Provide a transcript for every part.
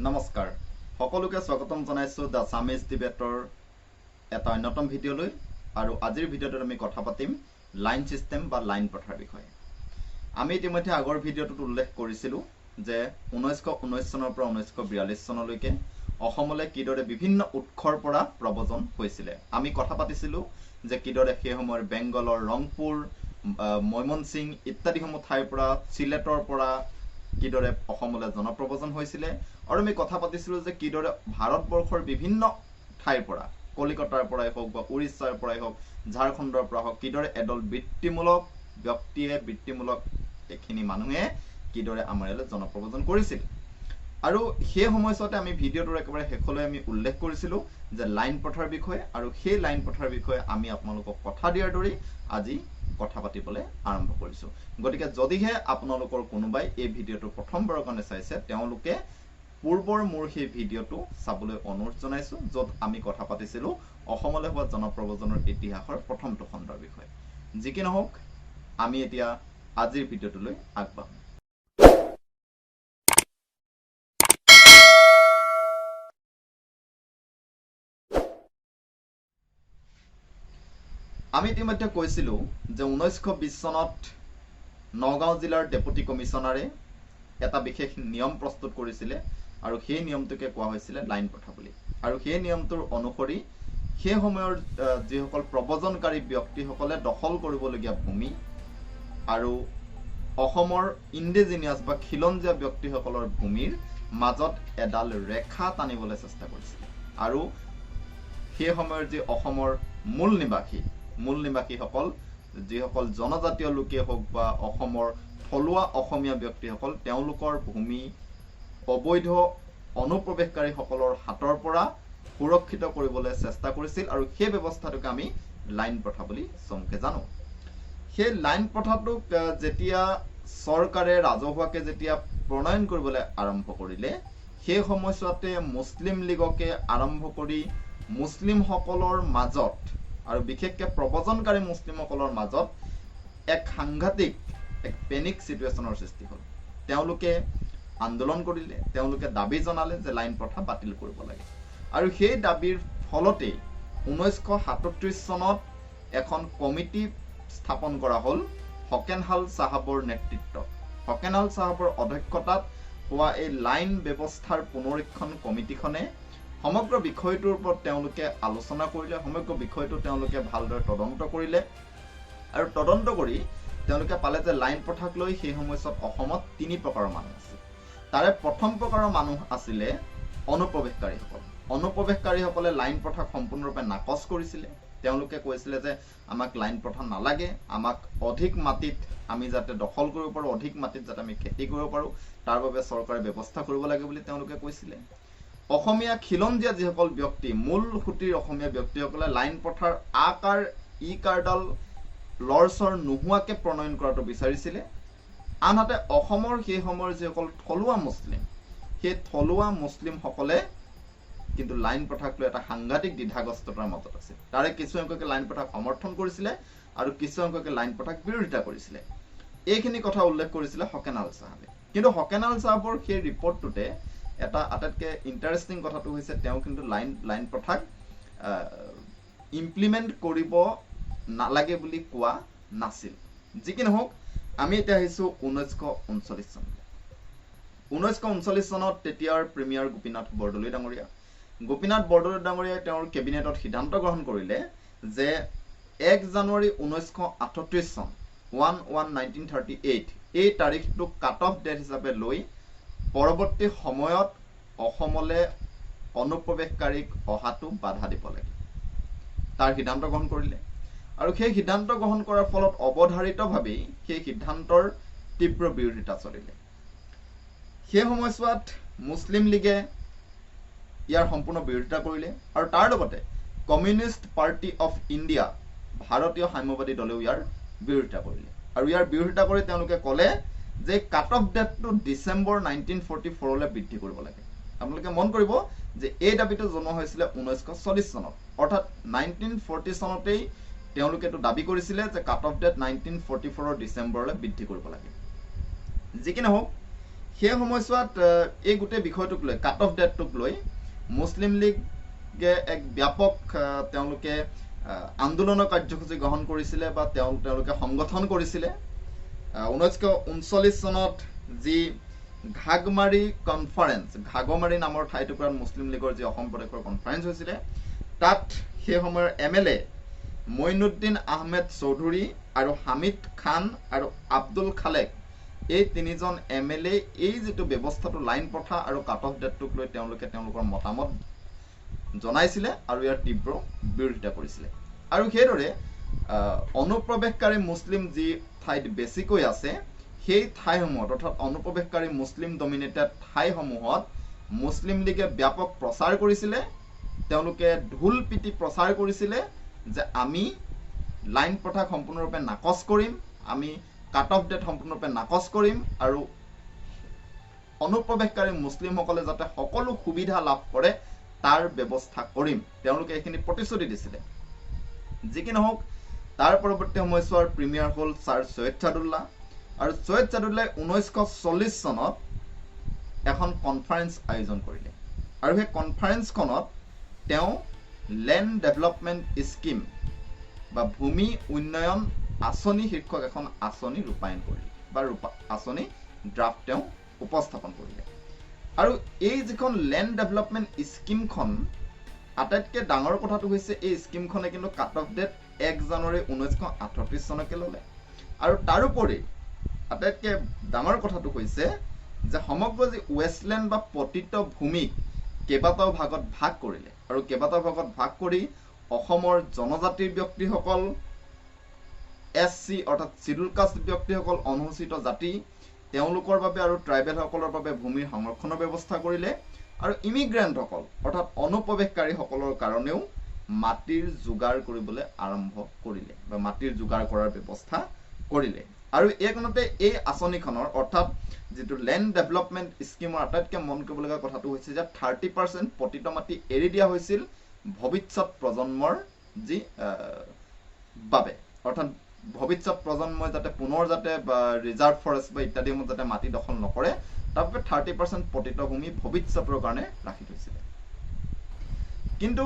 নমস্কাৰ সকলোকে স্বাগতম জনাইছো দা সামিজ ডিবেটৰ এটা অন্যতম ভিডিঅ'লৈ আৰু আজিৰ ভিডিঅ'টোত আমি কথা পাতিম লাইন সিস্টেম বা লাইন প্ৰথাৰ বিষয়ে। আমি ইতিমধ্যে আগৰ ভিডিঅ'টোত উল্লেখ কৰিছিলো যে 1919 চনৰ পৰা 1942 চনলৈকে অসমলৈ কিদৰে বিভিন্ন উৎসৰ পৰা প্ৰব্ৰজন হৈছিল। আমি কথা পাতিছিলো যে কিদৰে সেই সময়ৰ বেংগলৰ ৰংপুৰ ময়মনসিং ইত্যাদি সমূহ ঠাইৰ পৰা চিলেটৰ পৰা কিদৰে অসমলৈ জনপ্ৰব্ৰজন হৈছিল আৰু আমি কথা পাতিছিলো যে কিদৰে ভাৰতবৰ্ষৰ বিভিন্ন ঠাইৰ পৰা কলিকতাৰ পৰাই হওক বা উৰিষ্যাৰ পৰাই হওক ঝাৰখণ্ডৰ পৰা হওক কিদৰে এডল বৃত্তিমূলক ব্যক্তিয়ে বৃত্তিমূলক এখিনি মানুহে কিদৰে আমাৰ ইয়ালৈ জনপ্ৰব্ৰজন কৰিছিল। আৰু সেই সময়ছোৱাতে আমি ভিডিঅ'টোৰ একেবাৰে শেষলৈ আমি উল্লেখ কৰিছিলো যে লাইন প্ৰথাৰ বিষয়ে আৰু সেই লাইন প্ৰথাৰ বিষয়ে আমি আপোনালোকক কথা দিয়াৰ দৰেই আজি কথা পাতিবলৈ আৰম্ভ কৰিছো। গতিকে যদিহে আপোনালোকৰ কোনোবাই এই ভিডিঅ'টো প্ৰথমবাৰৰ কাৰণে চাইছে তেওঁলোকে পূৰ্বৰ মোৰ সেই ভিডিঅ'টো চাবলৈ অনুৰোধ জনাইছো য'ত আমি কথা পাতিছিলো অসমলৈ হোৱা জনপ্ৰব্ৰজনৰ ইতিহাসৰ প্ৰথমটো খণ্ডৰ বিষয়ে। যি কি নহওক আমি এতিয়া আজিৰ ভিডিঅ'টোলৈ আগবাঢ়ো। আমি ইতিমধ্যে কৈছিলো যে 1920 চনত নগাঁও জিলাৰ ডেপুটি কমিশনাৰে এটা বিশেষ নিয়ম প্ৰস্তুত কৰিছিলে আৰু সেই নিয়মটোকে কোৱা হৈছিলে লাইন প্ৰথা বুলি। আৰু সেই নিয়মটোৰ অনুসৰি সেই সময়ৰ যিসকল প্ৰব্ৰজনকাৰী ব্যক্তিসকলে দখল কৰিবলগীয়া ভূমি আৰু অসমৰ ইণ্ডিজিনিয়াছ বা খিলঞ্জীয়া ব্যক্তিসকলৰ ভূমিৰ মাজত এডাল ৰেখা টানিবলৈ চেষ্টা কৰিছিল। আৰু সেই সময়ৰ যি অসমৰ মূল নিবাসীসকল যিসকল জনজাতীয় লোকে হওক বা অসমৰ থলুৱা অসমীয়া ব্যক্তিসকল তেওঁলোকৰ ভূমি অবৈধ অনুপ্ৰৱেশকাৰীসকলৰ হাতৰ পৰা সুৰক্ষিত কৰিবলৈ চেষ্টা কৰিছিল আৰু সেই ব্যৱস্থাটোক আমি লাইন প্ৰথা বুলি চমুকে জানো। সেই লাইন প্ৰথাটোক যেতিয়া চৰকাৰে ৰাজহুৱাকে যেতিয়া প্ৰণয়ন কৰিবলৈ আৰম্ভ কৰিলে সেই সময়ছোৱাতে মুছলিম লীগকে আৰম্ভ কৰি মুছলিমসকলৰ মাজত আৰু বিশেষকৈ প্ৰব্ৰজনকাৰী মুছলিমসকলৰ মাজত এক সাংঘাতিক এক পেনিক চিটুৱেশ্যনৰ সৃষ্টি হ'ল। তেওঁলোকে আন্দোলন কৰিলে, তেওঁলোকে দাবী জনালে যে লাইন প্ৰথা বাতিল কৰিব লাগে। আৰু সেই দাবীৰ ফলতেই 1937 চনত এখন কমিটি স্থাপন কৰা হ'ল হকেনহাল চাহাবৰ নেতৃত্বত। হকেনহাল চাহাবৰ অধ্যক্ষতাত হোৱা এই লাইন ব্যৱস্থাৰ পুনৰীক্ষণ কমিটিখনে সমগ্ৰ বিষয়টোৰ ওপৰত তেওঁলোকে আলোচনা কৰিলে, সমগ্ৰ বিষয়টো তেওঁলোকে ভালদৰে তদন্ত কৰিলে আৰু তদন্ত কৰি তেওঁলোকে পালে যে লাইন প্ৰথাক লৈ সেই সময়ছোৱাত অসমত 3 প্ৰকাৰৰ মানুহ আছিল। তাৰে প্ৰথম প্ৰকাৰৰ মানুহ আছিলে অনুপ্ৰৱেশকাৰীসকল। অনুপ্ৰৱেশকাৰীসকলে লাইন প্ৰথাক সম্পূৰ্ণৰূপে নাকচ কৰিছিলে। তেওঁলোকে কৈছিলে যে আমাক লাইন প্ৰথা নালাগে, আমাক অধিক মাটিত আমি যাতে দখল কৰিব পাৰোঁ, অধিক মাটিত যাতে আমি খেতি কৰিব পাৰোঁ তাৰ বাবে চৰকাৰে ব্যৱস্থা কৰিব লাগে বুলি তেওঁলোকে কৈছিলে। অসমীয়া খিলঞ্জীয়া যিসকল ব্যক্তি মূল সুঁতিৰ অসমীয়া ব্যক্তিসকলে লাইন প্ৰথাৰ আকাৰ ইকাৰডাল লৰচৰ নোহোৱাকৈ প্ৰণয়ন কৰাটো বিচাৰিছিলে। আনহাতে অসমৰ সেই সময়ৰ যিসকল থলুৱা মুছলিম সেই থলুৱা মুছলিমসকলে কিন্তু লাইন প্ৰথাক লৈ এটা সাংঘাতিক দ্বিধাগ্ৰস্ততাৰ মাজত আছিল। তাৰে কিছুসংখ্যকে লাইন প্ৰথাক সমৰ্থন কৰিছিলে আৰু কিছুসংখ্যকে লাইন প্ৰথাক বিৰোধিতা কৰিছিলে। এইখিনি কথা উল্লেখ কৰিছিলে হকেনহাল চাহাবে। কিন্তু হকেনহাল চাহাবৰ সেই ৰিপৰ্টটোতে এটা আটাইতকৈ ইণ্টাৰেষ্টিং কথাটো হৈছে তেওঁ কিন্তু লাইন প্ৰথাক ইমপ্লিমেণ্ট কৰিব নালাগে বুলি কোৱা নাছিল। যি কি নহওক আমি এতিয়া আহিছোঁ 1939 চনলৈ। 1939 চনত তেতিয়াৰ প্ৰিমিয়াৰ গোপীনাথ বৰদলৈ ডাঙৰীয়া। গোপীনাথ বৰদলৈ ডাঙৰীয়াই তেওঁৰ কেবিনেটত সিদ্ধান্ত গ্ৰহণ কৰিলে যে 1 জানুৱাৰী 1938 চন 1/1/1938 এই তাৰিখটোক কাট অফ ডেট হিচাপে লৈ পৰৱৰ্তী সময়ত অসমলৈ অনুপ্ৰৱেশকাৰীক অহাটো বাধা দিব লাগে তাৰ সিদ্ধান্ত গ্ৰহণ কৰিলে। আৰু সেই সিদ্ধান্ত গ্ৰহণ কৰাৰ ফলত অৱধাৰিতভাৱেই সেই সিদ্ধান্তৰ তীব্ৰ বিৰোধিতা চলিলে। সেই সময়ছোৱাত মুছলিম লীগে ইয়াৰ সম্পূৰ্ণ বিৰোধিতা কৰিলে আৰু তাৰ লগতে কমিউনিষ্ট পাৰ্টি অফ ইণ্ডিয়া ভাৰতীয় সাম্যবাদী দলেও ইয়াৰ বিৰোধিতা কৰিলে। আৰু ইয়াৰ বিৰোধিতা কৰি তেওঁলোকে ক'লে যে কাট অফ ডেটটো ডিচেম্বৰ 1944লৈ বৃদ্ধি কৰিব লাগে। আপোনালোকে মন কৰিব যে এই দাবীটো জনোৱা হৈছিলে 1940 চনত, অৰ্থাৎ 1940 চনতেই তেওঁলোকে এইটো দাবী কৰিছিলে যে কাট অফ ডেট 1944 ডিচেম্বৰলৈ বৃদ্ধি কৰিব লাগে। যি কি নহওক সেই সময়ছোৱাত এই গোটেই বিষয়টোক লৈ কাট অফ ডেটটোক লৈ মুছলিম লীগে এক ব্যাপক তেওঁলোকে আন্দোলনৰ কাৰ্যসূচী গ্ৰহণ কৰিছিলে বা তেওঁলোকে সংগঠন কৰিছিলে। 1939 চনত যি ঘাগমাৰী কনফাৰেন্স, ঘাগমাৰী নামৰ ঠাইটুকুৰাত মুছলিম লীগৰ যি অসম প্ৰদেশৰ কনফাৰেন্স হৈছিলে, তাত সেই সময়ৰ MLA মঈনুদ্দিন আহমেদ চৌধুৰী আৰু হামিদ খান আৰু আব্দুল খালেক, এই তিনিজন MLA এই যিটো ব্যৱস্থাটো লাইন প্ৰথা আৰু কাট অফ ডেটটোক লৈ তেওঁলোকে তেওঁলোকৰ মতামত জনাইছিলে আৰু ইয়াৰ তীব্ৰ বিৰোধিতা কৰিছিলে। আৰু সেইদৰে অনুপ্ৰৱেশকাৰী মুছলিম যি ঠাইত বেছিকৈ আছে, সেই ঠাইসমূহত অৰ্থাৎ অনুপ্ৰৱেশকাৰী মুছলিম ডমিনেটেড ঠাইসমূহত মুছলিম লীগে ব্যাপক প্ৰচাৰ কৰিছিলে। তেওঁলোকে ঢোল পিটি প্ৰচাৰ কৰিছিলে যে আমি লাইন প্ৰথাক সম্পূৰ্ণৰূপে নাকচ কৰিম, আমি কাট অফ ডেট সম্পূৰ্ণৰূপে নাকচ কৰিম আৰু অনুপ্ৰৱেশকাৰী মুছলিমসকলে যাতে সকলো সুবিধা লাভ কৰে তাৰ ব্যৱস্থা কৰিম, তেওঁলোকে এইখিনি প্ৰতিশ্ৰুতি দিছিলে। যি কি নহওক, তাৰ পৰৱৰ্তী সময়ছোৱাৰ প্ৰিমিয়াৰ হ'ল ছাৰ ছৈয়দ ছাদুল্লাহ, আৰু ছৈয়দ ছাদুল্লাহে 1940 চনত এখন কনফাৰেন্স আয়োজন কৰিলে আৰু সেই কনফাৰেন্সখনত তেওঁ লেণ্ড ডেভেলপমেণ্ট স্কিম বা ভূমি উন্নয়ন আঁচনি শীৰ্ষক এখন আঁচনি ৰূপায়ণ কৰিলে বা আঁচনি ড্ৰাফ্ট তেওঁ উপস্থাপন কৰিলে। আৰু এই যিখন লেণ্ড ডেভেলপমেণ্ট স্কিমখন, আটাইতকৈ ডাঙৰ কথাটো হৈছে এই স্কিমখনে কিন্তু কাট অফ ডেট 1 জানুৱাৰী 1938 চনকে ল'লে। আৰু তাৰোপৰি আটাইতকৈ ডাঙৰ কথাটো হৈছে যে সমগ্ৰ যি ৱেষ্টলেণ্ড বা পতিত ভূমিক কেইবাটাও ভাগত ভাগ কৰিলে আৰু কেইবাটাও ভাগত ভাগ কৰি অসমৰ জনজাতিৰ ব্যক্তিসকল, SC অৰ্থাৎ শিডিউল কাষ্ট ব্যক্তিসকল, অনুসূচিত জাতি, তেওঁলোকৰ বাবে আৰু ট্ৰাইবেলসকলৰ বাবে ভূমিৰ সংৰক্ষণৰ ব্যৱস্থা কৰিলে আৰু ইমিগ্ৰেণ্টসকল অৰ্থাৎ অনুপ্ৰৱেশকাৰীসকলৰ কাৰণেও মাটিৰ যোগাৰ কৰিবলৈ আৰম্ভ কৰিলে বা মাটিৰ যোগাৰ কৰাৰ ব্যৱস্থা কৰিলে। আৰু এইখনতে এই আঁচনিখনৰ অৰ্থাৎ যিটো লেণ্ড ডেভেলপমেণ্ট স্কিমৰ আটাইতকৈ মন কৰিবলগীয়া কথাটো হৈছে যে 30% পতিত মাটি এৰি দিয়া হৈছিল ভৱিষ্যত প্ৰজন্মৰ যি বাবে, অৰ্থাৎ ভৱিষ্যত প্ৰজন্মই যাতে পুনৰ যাতে ৰিজাৰ্ভ ফৰেষ্ট বা ইত্যাদিসমূহ যাতে মাটি দখল নকৰে, তাৰ বাবে 30% পতিত ভূমি ভৱিষ্যতৰ কাৰণে ৰাখি থৈছিলে। কিন্তু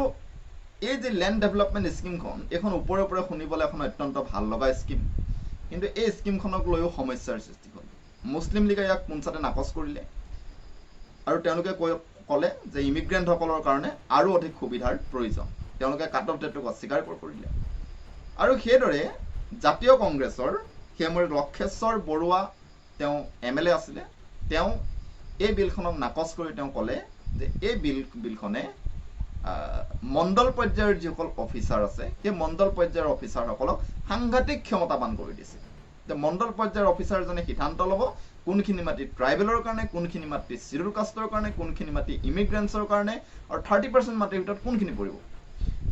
এই যে লেণ্ড ডেভেলপমেণ্ট স্কিমখন, এইখন ওপৰে ওপৰে শুনিবলৈ এখন অত্যন্ত ভাল লগা স্কিম, কিন্তু এই স্কিমখনক লৈও সমস্যাৰ সৃষ্টি হ'ল। মুছলিম লীগে ইয়াক পোনচাতে নাকচ কৰিলে আৰু তেওঁলোকে ক'লে যে ইমিগ্ৰেণ্টসকলৰ কাৰণে আৰু অধিক সুবিধাৰ প্ৰয়োজন, তেওঁলোকে কাট অফ ডেটটোক অস্বীকাৰ কৰিলে। আৰু সেইদৰে জাতীয় কংগ্ৰেছৰ সেই সময়ত লক্ষেশ্বৰ বৰুৱা তেওঁ MLA আছিলে, তেওঁ এই বিলখনক নাকচ কৰি তেওঁ ক'লে যে এই বিলখনে মণ্ডল পৰ্যায়ৰ যিসকল অফিচাৰ আছে, সেই মণ্ডল পৰ্যায়ৰ অফিচাৰসকলক সাংঘাতিক ক্ষমতাবান কৰি দিছে। যে মণ্ডল পৰ্যায়ৰ অফিচাৰজনে সিদ্ধান্ত ল'ব কোনখিনি মাটি ট্ৰাইবেলৰ কাৰণে, কোনখিনি মাটি শিডিউল কাষ্টৰ কাৰণে, কোনখিনি মাটি ইমিগ্ৰেণ্টছৰ কাৰণে আৰু 30% মাটিৰ ভিতৰত কোনখিনি পৰিব।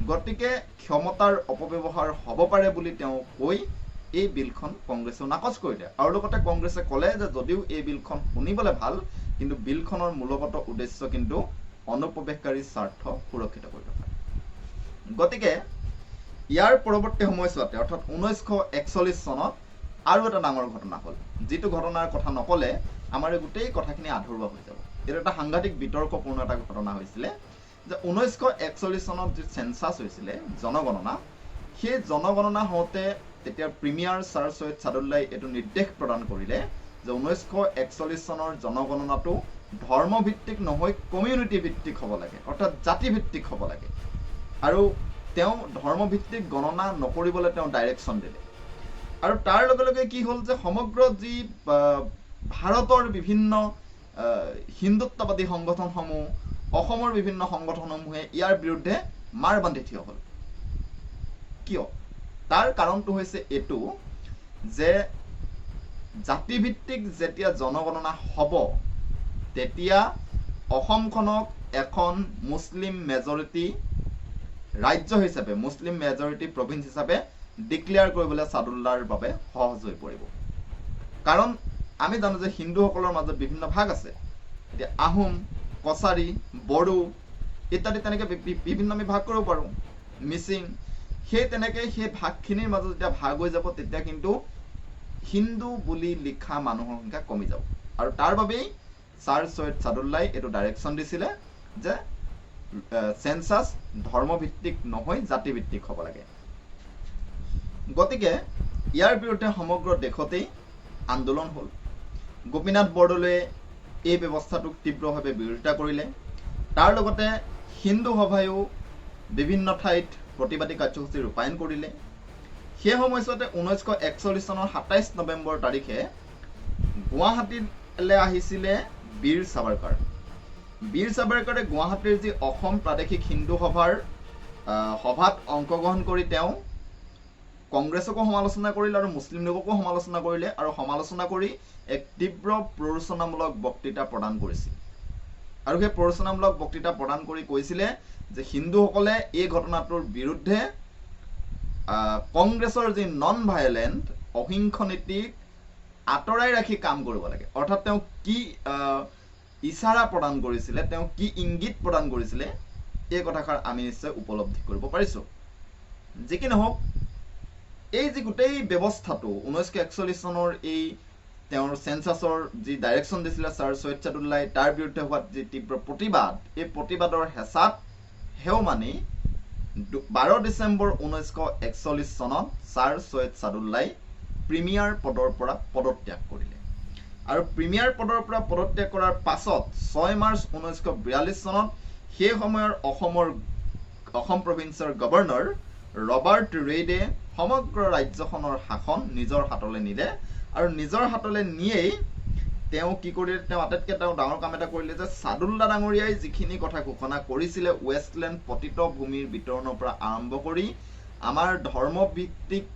গতিকে ক্ষমতাৰ অপব্যৱহাৰ হ'ব পাৰে বুলি তেওঁ কৈ এই বিলখন কংগ্ৰেছেও নাকচ কৰিলে। আৰু লগতে কংগ্ৰেছে ক'লে যে যদিও এই বিলখন শুনিবলৈ ভাল, কিন্তু বিলখনৰ মূলগত উদ্দেশ্য কিন্তু অনুপ্ৰৱেশকাৰী স্বাৰ্থ সুৰক্ষিত কৰি ৰখা। গতিকে ইয়াৰ পৰৱৰ্তী সময়ছোৱাতে অৰ্থাৎ 1941 চনত আৰু এটা ডাঙৰ ঘটনা হ'ল, যিটো ঘটনাৰ কথা নক'লে আমাৰ এই গোটেই কথাখিনি আধৰুৱা হৈ যাব। এইটো এটা সাংঘাতিক বিতৰ্কপূৰ্ণ এটা ঘটনা হৈছিলে যে 1941 চনত যি চেঞ্চাছ হৈছিলে, জনগণনা, সেই জনগণনা হওঁতে তেতিয়া প্ৰিমিয়াৰ ছাৰ ছৈয়দ ছাদুল্লাহে এইটো নিৰ্দেশ প্ৰদান কৰিলে যে 1941 চনৰ জনগণনাটো ধৰ্মভিত্তিক নহয়, কমিউনিটি ভিত্তিক হ'ব লাগে, অৰ্থাৎ জাতিভিত্তিক হ'ব লাগে। আৰু তেওঁ ধৰ্মভিত্তিক গণনা নকৰিবলৈ তেওঁ ডাইৰেকশ্যন দিলে। আৰু তাৰ লগে লগে কি হ'ল যে সমগ্ৰ যি ভাৰতৰ বিভিন্ন হিন্দুত্ববাদী সংগঠনসমূহ, অসমৰ বিভিন্ন সংগঠনসমূহে ইয়াৰ বিৰুদ্ধে মাৰ বান্ধি থিয় হ'ল। কিয়? তাৰ কাৰণটো হৈছে এইটো যে জাতিভিত্তিক যেতিয়া জনগণনা হ'ব, তেতিয়া অসমখনক এখন মুছলিম মেজৰিটি ৰাজ্য হিচাপে, মুছলিম মেজৰিটি প্ৰভিন্স হিচাপে ডিক্লেয়াৰ কৰিবলৈ ছাদুল্লাৰ বাবে সহজ হৈ পৰিব। কাৰণ আমি জানো যে হিন্দুসকলৰ মাজত বিভিন্ন ভাগ আছে, এতিয়া আহোম, কছাৰী, বড়ো ইত্যাদি তেনেকৈ বিভিন্ন আমি ভাগ কৰিব পাৰোঁ, মিচিং। সেই তেনেকৈ সেই ভাগখিনিৰ মাজত যেতিয়া ভাগ হৈ যাব, তেতিয়া কিন্তু হিন্দু বুলি লিখা মানুহৰ সংখ্যা কমি যাব। আৰু তাৰ বাবেই ছাৰ সৈয়দ ছাদুল্লাই এইটো ডাইৰেকশ্যন দিছিলে যে সেন্সাস ধৰ্মভিত্তিক নহয় জাতিভিত্তিক হ'ব লাগে। গতিকে ইয়াৰ বিৰুদ্ধে সমগ্ৰ দেশতেই আন্দোলন হ'ল। গোপীনাথ বৰদলৈয়ে এই ব্যৱস্থাটোক তীব্ৰভাৱে বিৰোধিতা কৰিলে। তাৰ লগতে হিন্দু সভায়ো বিভিন্ন ঠাইত প্ৰতিবাদী কাৰ্যসূচী ৰূপায়ণ কৰিলে। সেই সময়ছোৱাতে 1941 চনৰ 27 নৱেম্বৰ তাৰিখে গুৱাহাটীলৈ আহিছিলে বীৰ সাভাৰকাৰ। বীৰ সাভাৰকাৰে গুৱাহাটীৰ যি অসম প্ৰাদেশিক হিন্দু সভাৰ সভাত অংশগ্ৰহণ কৰি তেওঁ কংগ্ৰেছকো সমালোচনা কৰিলে আৰু মুছলিম লীগকো সমালোচনা কৰিলে আৰু সমালোচনা কৰি এক তীব্ৰ প্ৰৰোচনামূলক বক্তৃতা প্ৰদান কৰিছিল। আৰু সেই প্ৰৰোচনামূলক বক্তৃতা প্ৰদান কৰি কৈছিলে যে হিন্দুসকলে এই ঘটনাটোৰ বিৰুদ্ধে কংগ্ৰেছৰ যি নন ভায়লেণ্ট অহিংস নীতিক আঁতৰাই ৰাখি কাম কৰিব লাগে। অৰ্থাৎ তেওঁ কি ইশাৰা প্ৰদান কৰিছিলে, তেওঁ কি ইংগিত প্ৰদান কৰিছিলে, এই কথাষাৰ আমি নিশ্চয় উপলব্ধি কৰিব পাৰিছোঁ। যি কি নহওক, এই যি গোটেই ব্যৱস্থাটো 1941 চনৰ এই তেওঁৰ সেন্সাছৰ যি ডাইৰেকশ্যন দিছিলে ছাৰ সৈয়দ ছাদুল্লাই, তাৰ বিৰুদ্ধে হোৱাত যি তীব্ৰ প্ৰতিবাদ, এই প্ৰতিবাদৰ হেঁচাত হেও মানি 12 ডিচেম্বৰ 1941 চনত ছাৰ সৈয়দ ছাদুল্লাই প্ৰিমিয়াৰ পদৰ পৰা পদত্যাগ কৰিলে। আৰু প্ৰিমিয়াৰ পদৰ পৰা পদত্যাগ কৰাৰ পাছত 6 মাৰ্চ 1942 চনত সেই সময়ৰ অসম প্ৰভিন্সৰ গভৰ্ণৰ ৰবাৰ্ট ৰেইডে সমগ্ৰ ৰাজ্যখনৰ শাসন নিজৰ হাতলৈ নিলে। আৰু নিজৰ হাতলৈ নিয়েই তেওঁ কি কৰিলে, তেওঁ আটাইতকৈ ডাঙৰ কাম এটা কৰিলে যে ছাদুল্লা ডাঙৰীয়াই যিখিনি কথা ঘোষণা কৰিছিলে ৱেষ্টলেণ্ড পতিত ভূমিৰ বিতৰণৰ পৰা আৰম্ভ কৰি আমাৰ ধৰ্মভিত্তিক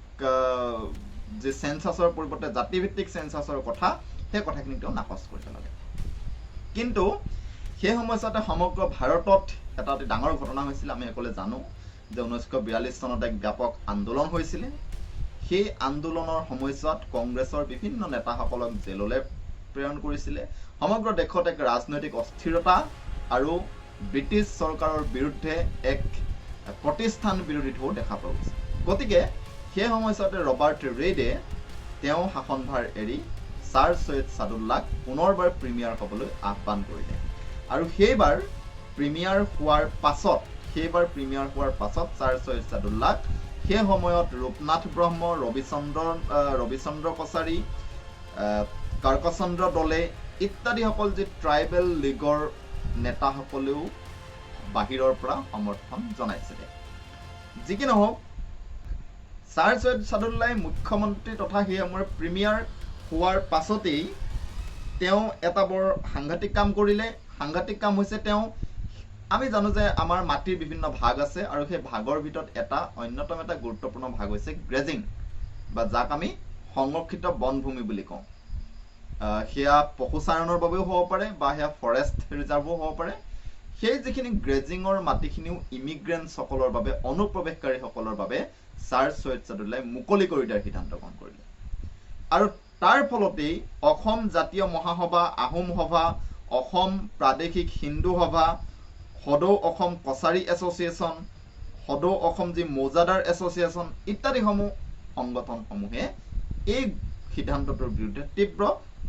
যে সেন্সাছৰ পৰিৱৰ্তে জাতিভিত্তিক সেন্সাছৰ কথা, সেই কথাখিনি তেওঁ নাকচ কৰি পেলালে। কিন্তু সেই সময়ছোৱাতে সমগ্ৰ ভাৰতত এটা অতি ডাঙৰ ঘটনা হৈছিল। আমি সকলোৱে জানো যে 1942 চনত এক ব্যাপক আন্দোলন হৈছিলে। সেই আন্দোলনৰ সময়ছোৱাত কংগ্ৰেছৰ বিভিন্ন নেতাসকলক জেললৈ প্ৰেৰণ কৰিছিলে। সমগ্ৰ দেশত এক ৰাজনৈতিক অস্থিৰতা আৰু ব্ৰিটিছ চৰকাৰৰ বিৰুদ্ধে এক প্ৰতিষ্ঠান বিৰোধী ঢৌ দেখা পোৱা গৈছে। গতিকে সেই সময়ছোৱাতে ৰবাৰ্ট ৰেইডে তেওঁ শাসনভাৰ এৰি ছাৰ সৈয়দ ছাদুল্লাক পুনৰবাৰ প্ৰিমিয়াৰ হ'বলৈ আহ্বান কৰিলে। আৰু সেইবাৰ প্ৰিমিয়াৰ হোৱাৰ পাছত ছাৰ সৈয়দ ছাদুল্লাক সেই সময়ত ৰূপনাথ ব্ৰহ্ম, ৰবিচন্দ্ৰ কছাৰী, কাৰ্কচন্দ্ৰ দলে ইত্যাদিসকল যি ট্ৰাইবেল লীগৰ নেতাসকলেও বাহিৰৰ পৰা সমৰ্থন জনাইছিলে। যি কি নহওক, ছাৰ সৈয়দ ছাদুল্লাই মুখ্যমন্ত্ৰী তথা সেই সময়ৰ প্ৰিমিয়াৰ হোৱাৰ পাছতেই তেওঁ এটা বৰ সাংঘাতিক কাম কৰিলে। সাংঘাতিক কাম হৈছে, আমি জানো যে আমাৰ মাটিৰ বিভিন্ন ভাগ আছে আৰু সেই ভাগৰ ভিতৰত অন্যতম এটা গুৰুত্বপূৰ্ণ ভাগ হৈছে গ্ৰেজিং, বা যাক আমি সংৰক্ষিত বনভূমি বুলি কওঁ। সেয়া পশুচাৰণৰ বাবেও হ'ব পাৰে বা সেয়া ফৰেষ্ট ৰিজাৰ্ভো হ'ব পাৰে। সেই যিখিনি গ্ৰেজিঙৰ মাটিখিনিও ইমিগ্ৰেণ্টসকলৰ বাবে, অনুপ্ৰৱেশকাৰীসকলৰ বাবে ছাৰ সৈয়দ ছাদুল্লাই মুকলি কৰি দিয়াৰ সিদ্ধান্ত গ্ৰহণ কৰিলে। আৰু তাৰ ফলতেই অসম জাতীয় মহাসভা, আহোম সভা, অসম প্ৰাদেশিক হিন্দু সভা, সদৌ অসম কছাৰী এছ'চিয়েশ্যন, সদৌ অসম যি মৌজাদাৰ এছ'চিয়েশ্যন ইত্যাদিসমূহ সংগঠনসমূহে এই সিদ্ধান্তটোৰ বিৰুদ্ধে তীব্ৰ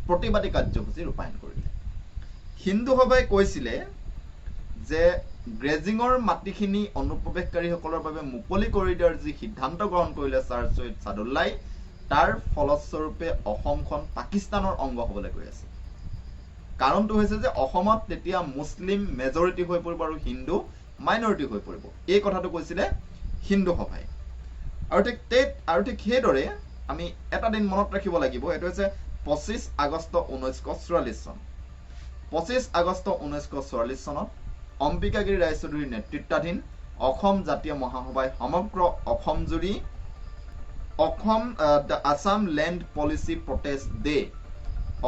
প্ৰতিবাদী কাৰ্যসূচী ৰূপায়ণ কৰিলে। হিন্দু সভাই কৈছিলে যে গ্ৰেজিঙৰ মাটিখিনি অনুপ্ৰৱেশকাৰীসকলৰ বাবে মুকলি কৰি দিয়াৰ যি সিদ্ধান্ত গ্ৰহণ কৰিলে ছাৰ সৈয়দ ছাদুল্লাই, তাৰ ফলস্বৰূপে অসমখন পাকিস্তানৰ অংগ হ'বলৈ গৈ আছে। কাৰণটো হৈছে যে অসমত তেতিয়া মুছলিম মেজৰিটি হৈ পৰিব আৰু হিন্দু মাইনৰিটি হৈ পৰিব। এই কথাটো কৈছিলে হিন্দু সভাই। আৰু ঠিক সেইদৰে আমি এটা দিন মনত ৰাখিব লাগিব, সেইটো হৈছে 25 আগষ্ট 1944 চন। 25 আগষ্ট 1944 চনত অম্বিকাগিৰি ৰায়চৌধুৰীৰ নেতৃত্বাধীন অসম জাতীয় মহাসভাই সমগ্ৰ অসম জুৰি Assam land policy protest day,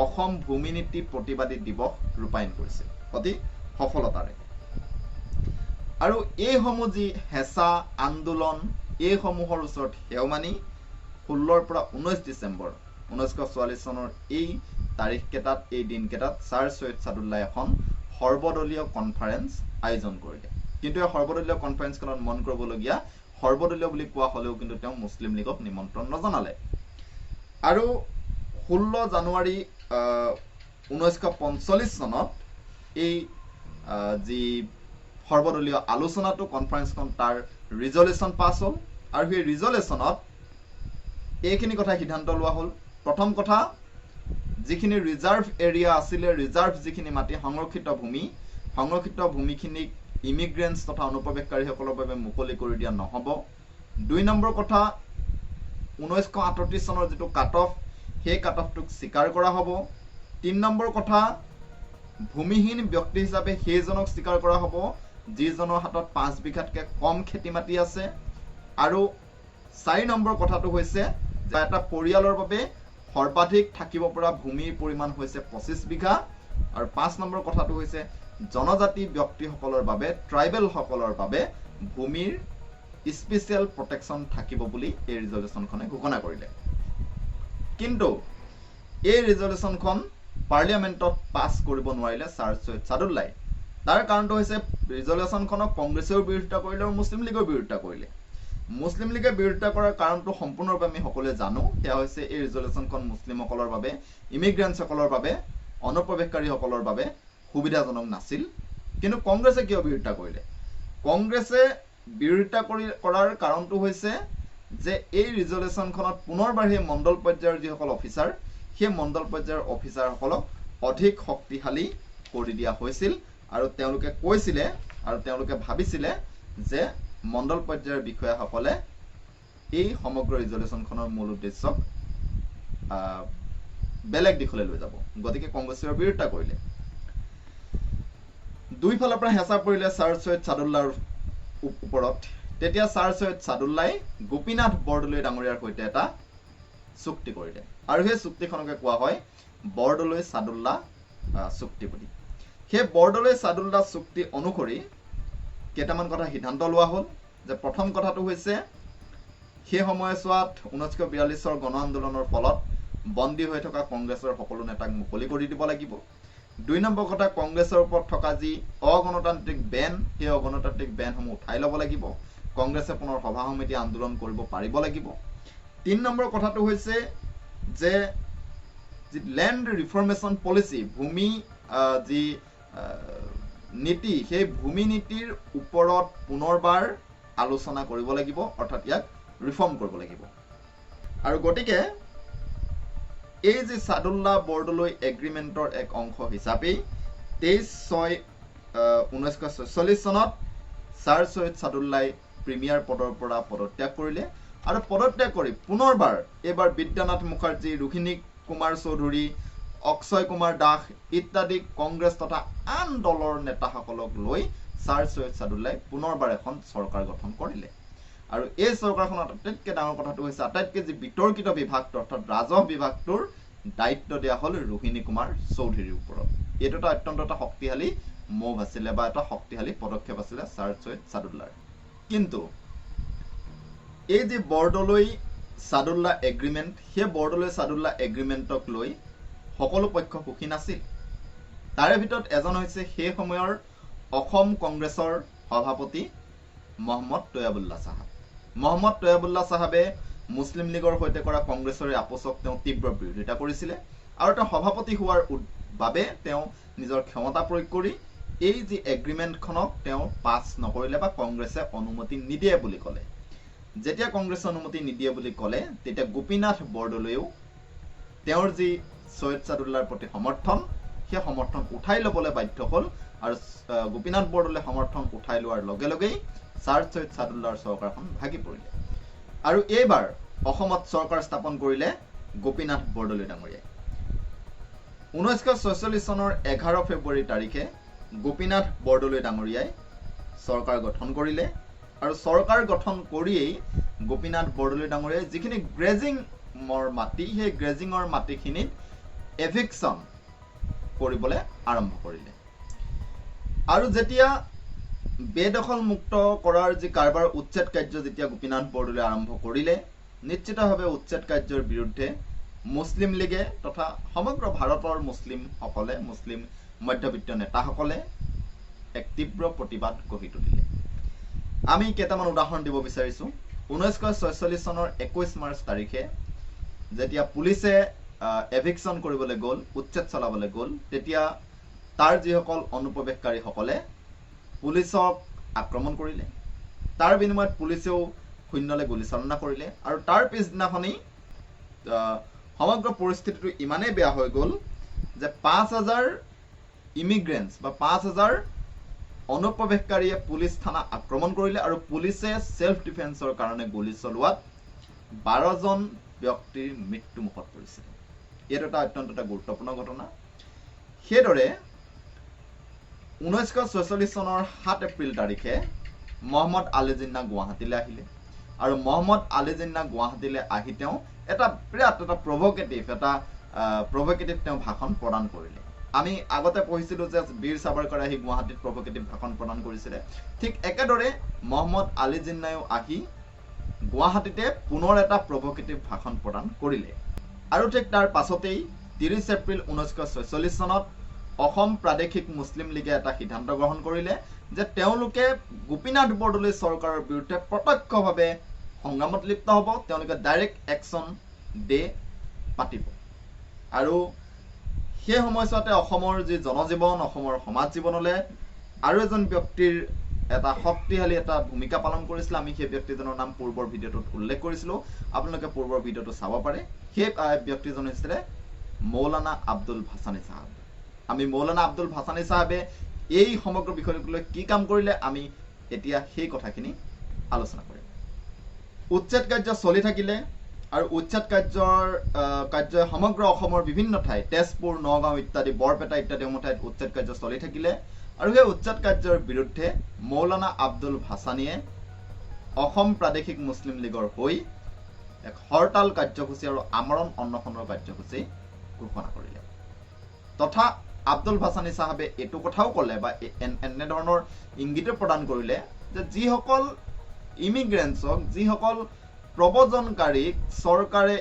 Assam ভূমি নীতি প্ৰতিবাদী দিৱস ৰূপায়ণ কৰিছিল অতি সফলতাৰে। আৰু এইসমূহ যি হেঁচা আন্দোলন, এইসমূহৰ ওচৰত সেও মানি 16 পৰা 19 ডিচেম্বৰ 1944 চনৰ এই তাৰিখকেইটাত, এই দিনকেইটাত ছাৰ সৈয়দ ছাদুল্লাই এখন সৰ্বদলীয় কনফাৰেন্স আয়োজন কৰিলে। কিন্তু এই সৰ্বদলীয় কনফাৰেন্সখনত মন কৰিবলগীয়া, সৰ্বদলীয় বুলি কোৱা হ'লেও কিন্তু তেওঁ মুছলিম লীগক নিমন্ত্ৰণ নজনালে। আৰু 16 জানুৱাৰী 1945 চনত এই যি সৰ্বদলীয় আলোচনাটো কনফাৰেন্সখন তাৰ ৰিজলিউশ্যন পাছ হ'ল আৰু সেই ৰিজলিউশ্যনত এইখিনি কথা সিদ্ধান্ত লোৱা হ'ল। প্ৰথম কথা, যিখিনি ৰিজাৰ্ভ এৰিয়া আছিলে, ৰিজাৰ্ভ যিখিনি মাটি সংৰক্ষিত ভূমিখিনিক ইমিগ্ৰেণ্টছ তথা অনুপ্ৰৱেশকাৰীসকলৰ বাবে মুকলি কৰি দিয়া নহ'ব। 2 নম্বৰ কথা, 1938 চনৰ যিটো কাট অফ, সেই কাট অফটোক স্বীকাৰ কৰা হ'ব। 3 নম্বৰ কথা, ভূমিহীন ব্যক্তি হিচাপে সেইজনক স্বীকাৰ কৰা হ'ব যিজনৰ হাতত 5 বিঘাতকৈ কম খেতি মাটি আছে। আৰু 4 নম্বৰ কথাটো হৈছে যে এটা পৰিয়ালৰ বাবে সৰ্বাধিক থাকিব পৰা ভূমিৰ পৰিমাণ হৈছে 25 বিঘা। আৰু 5 নম্বৰ কথাটো হৈছে জনজাতি ব্যক্তিসকলৰ বাবে, ট্ৰাইবেলসকলৰ বাবে ভূমিৰ স্পেচিয়েল প্ৰটেকশ্যন থাকিব বুলি এই ৰিজলিউশ্যনখনে ঘোষণা কৰিলে। কিন্তু এই ৰিজলিউশ্যনখন পাৰ্লিয়ামেণ্টত পাছ কৰিব নোৱাৰিলে ছাৰ সৈয়দ ছাদুল্লাই। তাৰ কাৰণটো হৈছে ৰিজলিউশ্যনখনক কংগ্ৰেছেও বিৰোধিতা কৰিলে আৰু মুছলিম লীগেও বিৰোধিতা কৰিলে। মুছলিম লীগে বিৰোধিতা কৰাৰ কাৰণটো সম্পূৰ্ণৰূপে আমি সকলোৱে জানো, সেয়া হৈছে এই ৰিজলিউশ্যনখন মুছলিমসকলৰ বাবে, ইমিগ্ৰেণ্টছসকলৰ বাবে, অনুপ্ৰৱেশকাৰীসকলৰ বাবে সুবিধাজনক নাছিল। কিন্তু কংগ্ৰেছে কিয় বিৰোধিতা কৰিলে? কংগ্ৰেছে বিৰোধিতা কৰাৰ কাৰণটো হৈছে যে এই ৰিজলিউশ্যনখনত পুনৰবাৰ সেই মণ্ডল পৰ্যায়ৰ যিসকল অফিচাৰ, সেই মণ্ডল পৰ্যায়ৰ অফিচাৰসকলক অধিক শক্তিশালী কৰি দিয়া হৈছিল। আৰু তেওঁলোকে কৈছিলে আৰু তেওঁলোকে ভাবিছিলে যে মণ্ডল পৰ্যায়ৰ বিষয়াসকলে এই সমগ্ৰ ৰিজলিউশ্যনখনৰ মূল উদ্দেশ্যক বেলেগ দিশলৈ লৈ যাব। গতিকে কংগ্ৰেছৰ বিৰোধিতা কৰিলে। দুইফালৰ পৰা হেঁচা পৰিলে ছাৰ সৈয়দ ছাদুল্লাৰ ওপৰত। তেতিয়া ছাৰ সৈয়দ ছাদুল্লাই গোপীনাথ বৰদলৈ ডাঙৰীয়াৰ সৈতে এটা চুক্তি কৰিলে আৰু সেই চুক্তিখনকে কোৱা হয় বৰদলৈ ছাদুল্লা চুক্তি বুলি। সেই বৰদলৈ ছাদুল্লা চুক্তি অনুসৰি কেইটামান কথা সিদ্ধান্ত লোৱা হ'ল। যে প্ৰথম কথাটো হৈছে সেই সময়ছোৱাত 1942 গণ আন্দোলনৰ ফলত বন্দী হৈ থকা কংগ্ৰেছৰ সকলো নেতাক মুকলি কৰি দিব লাগিব। 2 নম্বৰ কথা, কংগ্ৰেছৰ ওপৰত থকা যি অগণতান্ত্ৰিক বেন, সেই অগণতান্ত্ৰিক বেনসমূহ উঠাই ল'ব লাগিব। কংগ্ৰেছে পুনৰ সভা সমিতি আন্দোলন কৰিব পাৰিব লাগিব। 3 নম্বৰ কথাটো হৈছে যে লেণ্ড ৰিফৰ্মেশ্যন পলিচি, ভূমি যি নীতি, সেই ভূমি নীতিৰ ওপৰত পুনৰবাৰ আলোচনা কৰিব লাগিব, অৰ্থাৎ ইয়াক ৰিফৰ্ম কৰিব লাগিব। আৰু গতিকে এই যে ছাদুল্লা বৰদলৈ এগ্ৰিমেণ্টৰ এক অংশ হিচাপেই 23/6/1946 চনত ছাৰ সৈয়দ ছাদুল্লাই প্ৰিমিয়াৰ পদৰ পৰা পদত্যাগ কৰিলে আৰু পদত্যাগ কৰি পুনৰবাৰ এইবাৰ বিদ্যানাথ মুখাৰ্জী, ৰোহিণী কুমাৰ চৌধুৰী, অক্ষয় কুমাৰ দাস ইত্যাদি কংগ্ৰেছ তথা আন দলৰ নেতাসকলক লৈ ছাৰ সৈয়দ ছাদুল্লাই পুনৰবাৰ এখন চৰকাৰ গঠন কৰিলে। আৰু এই চৰকাৰখনত আটাইতকৈ ডাঙৰ কথাটো হৈছে আটাইতকৈ যি বিতৰ্কিত বিভাগটো, অৰ্থাৎ ৰাজহ বিভাগটোৰ দায়িত্ব দিয়া হ'ল ৰোহিণী কুমাৰ চৌধুৰীৰ ওপৰত। এইটো এটা অত্যন্ত এটা শক্তিশালী মুভ আছিলে বা এটা শক্তিশালী পদক্ষেপ আছিলে ছাৰ সৈয়দ ছাদুল্লাৰ। কিন্তু এই যি বৰদলৈ ছাদুল্লা এগ্ৰিমেণ্ট, সেই বৰদলৈ ছাদুল্লা এগ্ৰিমেণ্টক লৈ সকলো পক্ষ সুখী নাছিল। তাৰে ভিতৰত এজন হৈছে সেই সময়ৰ অসম কংগ্ৰেছৰ সভাপতি মহম্মদ তৈয়াবুল্লাহ চাহাব। মহম্মদ তৈয়াবুল্লাহ চাহাবে মুছলিম লীগৰ সৈতে কৰা কংগ্ৰেছৰ আপোচক তেওঁ তীব্ৰ বিৰোধিতা কৰিছিলে আৰু তেওঁ সভাপতি হোৱাৰ বাবে তেওঁ নিজৰ ক্ষমতা প্ৰয়োগ কৰি এই যি এগ্ৰিমেণ্টখনক তেওঁ পাছ নকৰিলে বা কংগ্ৰেছে অনুমতি নিদিয়ে বুলি ক'লে। যেতিয়া কংগ্ৰেছে অনুমতি নিদিয়ে বুলি ক'লে তেতিয়া গোপীনাথ বৰদলৈয়েও তেওঁৰ যি সৈয়দ ছাদুল্লাৰ প্ৰতি সমৰ্থন, সেই সমৰ্থন উঠাই ল'বলৈ বাধ্য হ'ল আৰু গোপীনাথ বৰদলৈ সমৰ্থন উঠাই লোৱাৰ লগে লগেই ছাৰ সৈয়দ ছাদুল্লাৰ চৰকাৰখন ভাগি পৰিলে আৰু এইবাৰ অসমত চৰকাৰ স্থাপন কৰিলে গোপীনাথ বৰদলৈ ডাঙৰীয়াই। 1946 চনৰ 11 ফেব্ৰুৱাৰী তাৰিখে গোপীনাথ বৰদলৈ ডাঙৰীয়াই চৰকাৰ গঠন কৰিলে আৰু চৰকাৰ গঠন কৰিয়েই গোপীনাথ বৰদলৈ ডাঙৰীয়াই যিখিনি গ্ৰেজিঙৰ মাটি, সেই গ্ৰেজিঙৰ মাটিখিনিত এভিকশ্যন কৰিবলৈ আৰম্ভ কৰিলে। আৰু যেতিয়া বেদখল মুক্ত কৰাৰ যি কাৰবাৰ উচ্ছেদ কাৰ্য যেতিয়া গোপীনাথ বৰদলৈ আৰম্ভ কৰিলে, নিশ্চিতভাৱে উচ্ছেদ কাৰ্যৰ বিৰুদ্ধে মুছলিম লীগে তথা সমগ্ৰ ভাৰতৰ মুছলিমসকলে, মুছলিম মধ্যবিত্ত নেতাসকলে এক তীব্ৰ প্ৰতিবাদ গঢ়ি তুলিলে। আমি কেইটামান উদাহৰণ দিব বিচাৰিছোঁ। 1946 চনৰ 21 মাৰ্চ তাৰিখে যেতিয়া পুলিচে এভিকশ্যন কৰিবলৈ গ'ল, উচ্ছেদ চলাবলৈ গ'ল, তেতিয়া তাৰ যিসকল অনুপ্ৰৱেশকাৰীসকলে পুলিচক আক্ৰমণ কৰিলে। তাৰ বিনিময়ত পুলিচেও শূন্যলৈ গুলীচালনা কৰিলে আৰু তাৰ পিছদিনাখনেই সমগ্ৰ পৰিস্থিতিটো ইমানেই বেয়া হৈ গ'ল যে 5,000 ইমিগ্ৰেণ্টছ বা 5,000 অনুপ্ৰৱেশকাৰীয়ে পুলিচ থানা আক্ৰমণ কৰিলে আৰু পুলিচে ছেল্ফ ডিফেন্সৰ কাৰণে গুলী চলোৱাত 12জন ব্যক্তিৰ মৃত্যুমুখত পৰিছিল। এইটো এটা অত্যন্ত গুৰুত্বপূৰ্ণ ঘটনা। সেইদৰে 1946 চনৰ 7 এপ্ৰিল তাৰিখে মহম্মদ আলী জিন্না গুৱাহাটীলৈ আহিলে আৰু মহম্মদ আলী জিন্না গুৱাহাটীলৈ আহি তেওঁ এটা বিৰাট এটা প্ৰভোকেটিভ তেওঁ ভাষণ প্ৰদান কৰিলে। আমি আগতে পঢ়িছিলোঁ যে বীৰ সাভাৰকাৰে আহি গুৱাহাটীত প্ৰভোকেটিভ ভাষণ প্ৰদান কৰিছিলে। ঠিক একেদৰে মহম্মদ আলী জিন্নাইও আহি গুৱাহাটীতে পুনৰ এটা প্ৰভোকেটিভ ভাষণ প্ৰদান কৰিলে আৰু ঠিক তাৰ পাছতেই 30 এপ্ৰিল 1946 চনত অসম প্ৰাদেশিক মুছলিম লীগে এটা সিদ্ধান্ত গ্ৰহণ কৰিলে যে তেওঁলোকে গোপীনাথ বৰদলৈ চৰকাৰৰ বিৰুদ্ধে প্ৰত্যক্ষভাৱে সংগ্ৰামত লিপ্ত হ'ব, তেওঁলোকে ডাইৰেক্ট একশ্যন ডে পাতিব। আৰু সেই সময়ছোৱাতে অসমৰ যি জনজীৱন, অসমৰ সমাজ জীৱনলৈ আৰু এজন ব্যক্তিৰ এটা শক্তিশালী এটা ভূমিকা পালন কৰিছিল। আমি সেই ব্যক্তিজনৰ নাম পূৰ্বৰ ভিডিঅ'টোত উল্লেখ কৰিছিলোঁ, আপোনালোকে পূৰ্বৰ ভিডিঅ'টো চাব পাৰে। সেই ব্যক্তিজন হৈছিলে মৌলানা আব্দুল ভাসানী চাহাব। আমি মৌলানা আব্দুল ভাসানী চাহাবে এই সমগ্ৰ বিষয়টোক লৈ কি কাম কৰিলে আমি এতিয়া সেই কথাখিনি আলোচনা কৰিম। উচ্ছেদ কাৰ্য চলি থাকিলে আৰু উচ্ছেদ কাৰ্যই সমগ্ৰ অসমৰ বিভিন্ন ঠাই, তেজপুৰ, নগাঁও ইত্যাদি, বৰপেটা ইত্যাদিসমূহ ঠাইত উচ্ছেদ কাৰ্য চলি থাকিলে আৰু সেই উচ্ছেদ কাৰ্যৰ বিৰুদ্ধে মৌলানা আব্দুল ভাসানীয়ে অসম প্ৰাদেশিক মুছলিম লীগৰ হৈ এক হৰতাল কাৰ্যসূচী আৰু আমৰণ অনশনৰ কাৰ্যসূচী ঘোষণা কৰিলে। তথা আব্দুল ভাসানী চাহাবে এইটো কথাও ক'লে বা এনেধৰণৰ ইংগিতো প্ৰদান কৰিলে যে যিসকল ইমিগ্ৰেণ্টছক, যিসকল প্ৰব্ৰজনকাৰীক চৰকাৰে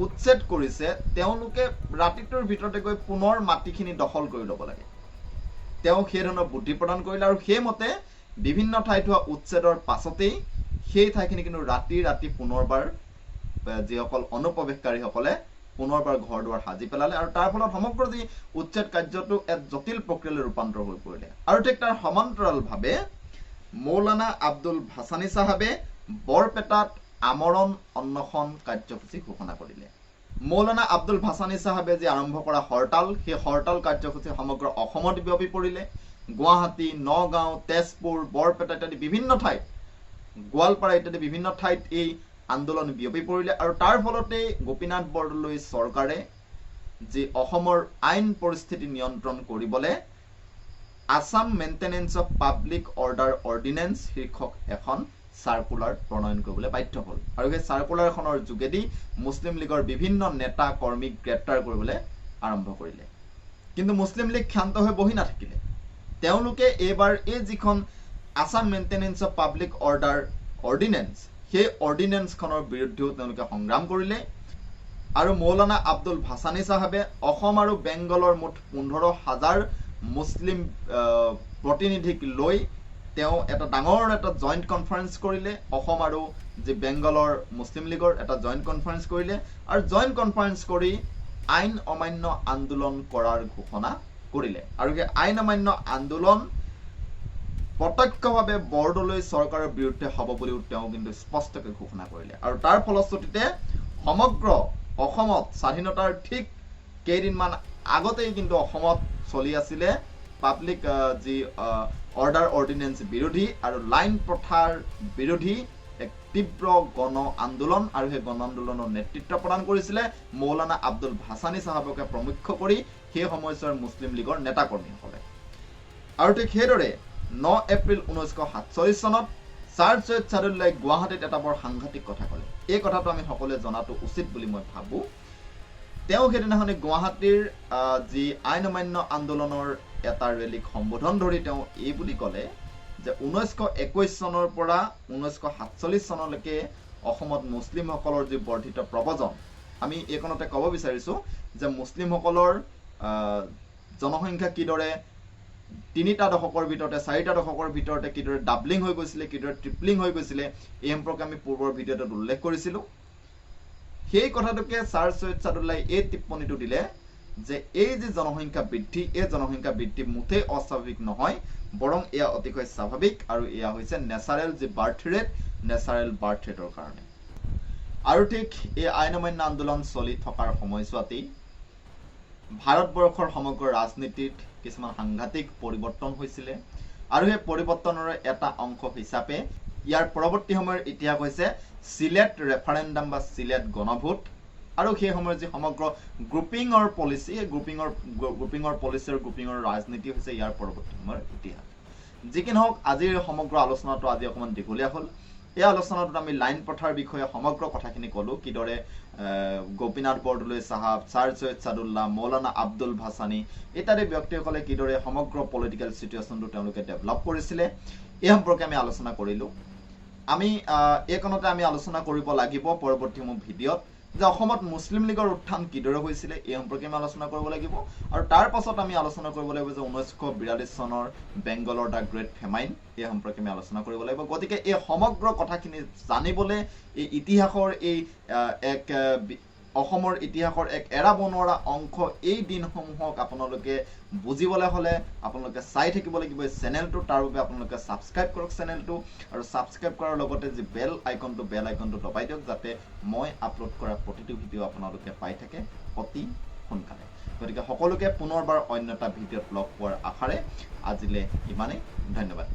উচ্ছেদ কৰিছে তেওঁলোকে ৰাতিটোৰ ভিতৰতে গৈ পুনৰ মাটিখিনি দখল কৰি ল'ব লাগে। তেওঁ সেই ধৰণৰ বুদ্ধি প্ৰদান কৰিলে আৰু সেইমতে বিভিন্ন ঠাইত হোৱা উচ্ছেদৰ পাছতেই সেই ঠাইখিনি কিন্তু ৰাতি পুনৰবাৰ যিসকল অনুপ্ৰৱেশকাৰীসকলে পুনৰবাৰ ঘৰ দুৱাৰ সাজি পেলালে আৰু তাৰ ফলত সমগ্ৰ যি উচ্ছেদ কাৰ্যটো এক জটিল প্ৰক্ৰিয়ালৈ ৰূপান্তৰ হৈ পৰিলে। আৰু ঠিক তাৰ সমান্তৰালভাৱে মৌলানা আব্দুল ভাসানী চাহাবে বৰপেটাত আমৰণ অনশন কাৰ্যসূচী ঘোষণা কৰিলে। মৌলানা আব্দুল ভাসানী চাহাবে যি আৰম্ভ কৰা হৰতাল, সেই হৰতাল কাৰ্যসূচী সমগ্ৰ অসমত বিয়পি পৰিলে। গুৱাহাটী, নগাঁও, তেজপুৰ, বৰপেটা ইত্যাদি বিভিন্ন ঠাইত, গোৱালপাৰা ইত্যাদি বিভিন্ন ঠাইত এই আন্দোলন বিয়পি পৰিলে আৰু তাৰ ফলতেই গোপীনাথ বৰদলৈ চৰকাৰে যি অসমৰ আইন পৰিস্থিতি নিয়ন্ত্ৰণ কৰিবলৈ Assam maintenance of public order ordinance শীৰ্ষক এখন চাৰ্কুলাৰ প্ৰণয়ন কৰিবলৈ বাধ্য হ'ল আৰু সেই চাৰ্কুলাৰখনৰ যোগেদি মুছলিম লীগৰ বিভিন্ন নেতা কৰ্মীক গ্ৰেপ্তাৰ কৰিবলৈ আৰম্ভ কৰিলে। কিন্তু মুছলিম লীগ ক্ষান্ত হৈ বহি নাথাকিলে। তেওঁলোকে এইবাৰ এই যিখন Assam maintenance of public order ordinance, সেই অৰ্ডিনেন্সখনৰ বিৰুদ্ধেও তেওঁলোকে সংগ্ৰাম কৰিলে আৰু মৌলানা আব্দুল ভাসানী চাহাবে অসম আৰু বেংগলৰ মুঠ 15,000 মুছলিম প্ৰতিনিধিক লৈ তেওঁ এটা ডাঙৰ এটা জইণ্ট কনফাৰেন্স কৰিলে। অসম আৰু যি বেংগলৰ মুছলিম লীগৰ এটা জইণ্ট কনফাৰেন্স কৰিলে আৰু জইণ্ট কনফাৰেন্স কৰি আইন অমান্য আন্দোলন কৰাৰ ঘোষণা কৰিলে আৰু সেই আইন অমান্য আন্দোলন প্ৰত্যক্ষভাৱে বৰদলৈ চৰকাৰৰ বিৰুদ্ধে হ'ব বুলিও তেওঁ কিন্তু স্পষ্টকৈ ঘোষণা কৰিলে আৰু তাৰ ফলশ্ৰুতিতে সমগ্ৰ অসমত স্বাধীনতাৰ ঠিক কেইদিনমান আগতেই কিন্তু অসমত চলি আছিলে পাব্লিক যি অৰ্ডাৰ অৰ্ডিনেন্স বিৰোধী আৰু লাইন প্ৰথাৰ বিৰোধী এক তীব্ৰ গণ আন্দোলন আৰু সেই গণ আন্দোলনৰ নেতৃত্ব প্ৰদান কৰিছিলে মৌলানা আব্দুল ভাসানী চাহাবকে প্ৰমুখ্য কৰি সেই সময়ছোৱাৰ মুছলিম লীগৰ নেতাকৰ্মীসকলে। আৰু ঠিক সেইদৰে 9 এপ্ৰিল 1947 চনত ছাৰ সৈয়দ ছাদুল্লাই গুৱাহাটীত এটা বৰ সাংঘাতিক কথা ক'লে। এই কথাটো আমি সকলোৱে জনাটো উচিত বুলি মই ভাবোঁ। তেওঁ সেইদিনাখনি গুৱাহাটীৰ যি আইন অমান্য আন্দোলনৰ এটা ৰেলীক সম্বোধন ধৰি তেওঁ এই বুলি ক'লে যে 1921 চনৰ পৰা 1947 চনলৈকে অসমত মুছলিমসকলৰ যি বৰ্ধিত প্ৰব্ৰজন, আমি এইকণতে ক'ব বিচাৰিছোঁ যে মুছলিমসকলৰ জনসংখ্যা কিদৰে 3টা দশকৰ ভিতৰতে 4টা দশকৰ ভিতৰতে কিদৰে ডাবলিং হৈ গৈছিলে, কিদৰে ট্ৰিপলিং হৈ গৈছিলে, এই সম্পৰ্কে আমি পূৰ্বৰ ভিডিঅ'টোত উল্লেখ কৰিছিলোঁ। সেই কথাটোকে ছাৰ সৈয়দ সাদুল্লাই এই টিপ্পনীটো দিলে যে এই যে জনসংখ্যা বৃদ্ধি, এই জনসংখ্যা বৃদ্ধি মুঠেই অস্বাভাৱিক নহয়, বৰং এয়া অতিশয় স্বাভাৱিক আৰু এয়া হৈছে নেচাৰেল যি বাৰ্থ ৰেট, নেচাৰেল বাৰ্থ ৰেটৰ কাৰণে। আৰু ঠিক এই আইন অমান্য আন্দোলন চলি থকাৰ সময়ছোৱাতেই ভাৰতবৰ্ষৰ সমগ্ৰ ৰাজনীতিত কিছুমান সাংঘাতিক পৰিৱৰ্তন হৈছিলে আৰু সেই পৰিৱৰ্তনৰ এটা অংশ হিচাপে ইয়াৰ পৰৱৰ্তী সময়ৰ ইতিহাস হৈছে চিলেট ৰেফাৰেণ্ডাম বা চিলেট গণভোট আৰু সেই সময়ৰ যি সমগ্ৰ গ্ৰুপিঙৰ পলিচি, এই গ্ৰুপিঙৰ পলিচি আৰু গ্ৰুপিঙৰ ৰাজনীতি হৈছে ইয়াৰ পৰৱৰ্তী সময়ৰ ইতিহাস। যি কি নহওক, আজিৰ সমগ্ৰ আলোচনাটো আজি অকণমান দীঘলীয়া হ'ল। এই আলোচনাটোত আমি লাইন প্ৰথাৰ বিষয়ে সমগ্ৰ কথাখিনি ক'লোঁ, কিদৰে গোপীনাথ বৰদলৈ চাহাব, ছাৰ সৈয়দ সাদুল্লাহ, মৌলানা আব্দুল ভাসানী ইত্যাদি ব্যক্তিসকলে কিদৰে সমগ্ৰ পলিটিকেল চিটুৱেশ্যনটো তেওঁলোকে ডেভেলপ কৰিছিলে, এই সম্পৰ্কে আমি আলোচনা কৰিলোঁ। আমি এইকণতে আমি আলোচনা কৰিব লাগিব পৰৱৰ্তী মোৰ ভিডিঅ'ত যে অসমত মুছলিম লীগৰ উত্থান কিদৰে হৈছিলে, এই সম্পৰ্কে আমি আলোচনা কৰিব লাগিব। আৰু তাৰ পাছত আমি আলোচনা কৰিব লাগিব যে 1942 চনৰ বেংগলৰ দ্য গ্ৰেট ফেমাইন, এই সম্পৰ্কে আমি আলোচনা কৰিব লাগিব। গতিকে এই সমগ্ৰ কথাখিনি জানিবলৈ এই ইতিহাসৰ এই অসমৰ ইতিহাসৰ এক এৰাব নোৱাৰা অংশ এই দিনসমূহক আপোনালোকে বুজিবলৈ হ'লে আপোনালোকে চাই থাকিব লাগিব এই চেনেলটো। তাৰ বাবে আপোনালোকে ছাবস্ক্ৰাইব কৰক চেনেলটো, আৰু ছাবস্ক্ৰাইব কৰাৰ লগতে যি বেল আইকনটো দবাই দিয়ক, যাতে মই আপলোড কৰা প্ৰতিটো ভিডিঅ' আপোনালোকে পাই থাকে অতি সোনকালে। গতিকে সকলোকে পুনৰবাৰ অন্য এটা ভিডিঅ'ত লগ পোৱাৰ আশাৰে আজিলৈ ইমানেই, ধন্যবাদ।